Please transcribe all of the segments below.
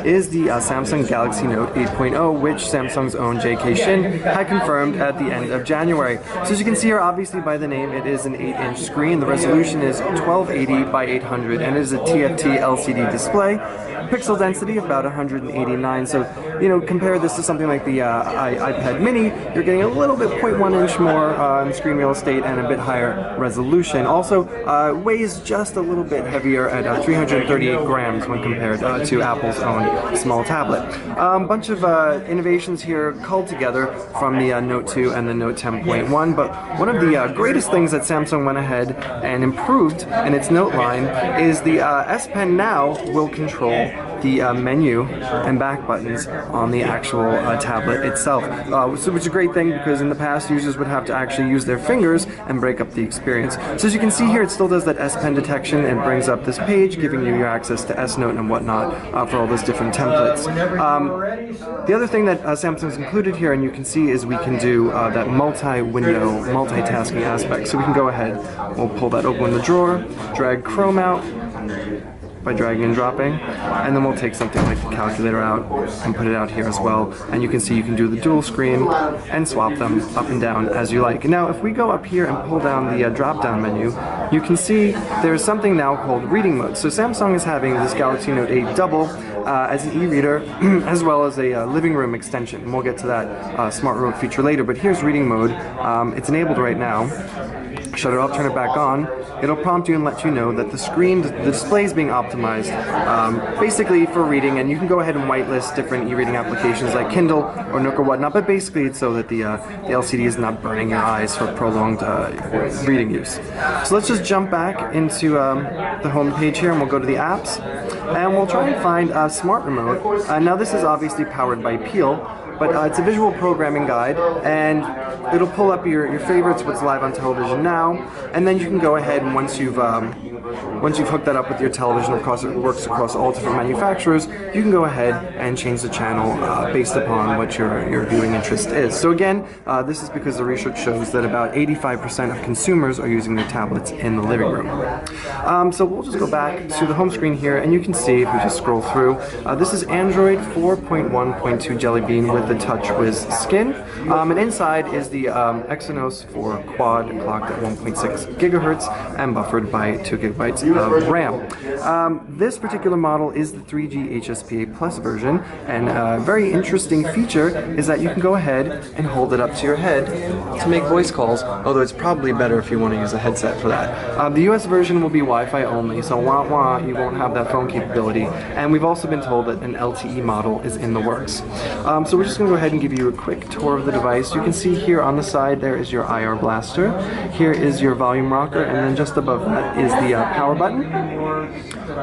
is the Samsung Galaxy Note 8.0, which Samsung's own J.K. Shin had confirmed at the end of January. So as you can see here, obviously by the name, it is an 8-inch screen. The resolution is 1280 by 800, and it is a TFT LCD display. Pixel density of about 189. So, compare this to something like the iPad mini, you're getting a little bit 0.1 inch more screen real estate and a bit higher resolution. Also, weighs just a little bit heavier at 338 grams when compared to Apple's own small tablet. Bunch of innovations here culled together from the Note 2 and the Note 10.1, but one of the greatest things that Samsung went ahead and improved in its Note line is the S Pen now will control the menu and back buttons on the actual tablet itself, which is a great thing because in the past users would have to actually use their fingers and break up the experience. So as you can see here, it still does that S Pen detection and brings up this page, giving you your access to S Note and whatnot for all those different templates. The other thing that Samsung's included here, and you can see, is we can do that multi-window multitasking aspect. So we can go ahead, we'll pull that open in the drawer, drag Chrome out by dragging and dropping, and then we'll take something like the calculator out and put it out here as well, and you can see you can do the dual screen and swap them up and down as you like. Now if we go up here and pull down the drop down menu, you can see there's something now called reading mode. So Samsung is having this Galaxy Note 8 double as an e-reader as well as a living room extension, and we'll get to that smart remote feature later, but here's reading mode. It's enabled right now. Shut it off, turn it back on. It'll prompt you and let you know that the display is being optimized basically for reading, and you can go ahead and whitelist different e-reading applications like Kindle or Nook or whatnot, but basically it's so that the LCD is not burning your eyes for prolonged reading use. So let's just jump back into the home page here, and we'll go to the apps, and we'll try and find a smart remote. Now this is obviously powered by Peel, but it's a visual programming guide, and it'll pull up your favorites, what's live on television now, and then you can go ahead and once you've hooked that up with your television, of course it works across all different manufacturers, you can go ahead and change the channel based upon what your viewing interest is. So again, this is because the research shows that about 85% of consumers are using their tablets in the living room. So we'll just go back to the home screen here, and you can see, if we just scroll through, this is Android 4.1.2 Jelly Bean with the TouchWiz skin, and inside is the Exynos 4 quad clocked at 1.6 gigahertz and buffered by 2 gigabytes of RAM. This particular model is the 3G HSPA Plus version, and a very interesting feature is that you can go ahead and hold it up to your head to make voice calls, although it's probably better if you want to use a headset for that. The US version will be Wi-Fi only, so you won't have that phone capability, and we've also been told that an LTE model is in the works. So we're just going to go ahead and give you a quick tour of the device. You can see here on the side there is your IR blaster, here is your volume rocker, and then just above that is the power button.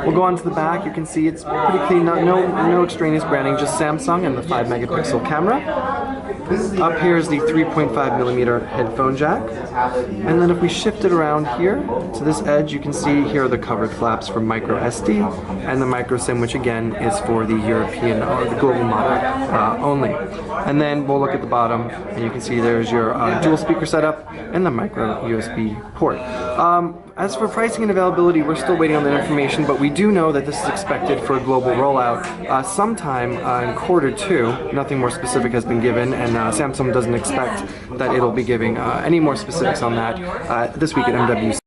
We'll go on to the back. You can see it's pretty clean, no extraneous branding, just Samsung and the 5 megapixel camera. Up here is the 3.5mm headphone jack, and then if we shift it around here to this edge, you can see here are the covered flaps for microSD and the microSIM, which again is for the European or the global model only. And then we'll look at the bottom, and you can see there's your dual speaker setup and the micro USB port. As for pricing and availability, we're still waiting on that information, but we do know that this is expected for a global rollout sometime in Q2. Nothing more specific has been given, and Samsung doesn't expect that it'll be giving any more specifics on that this week at MWC.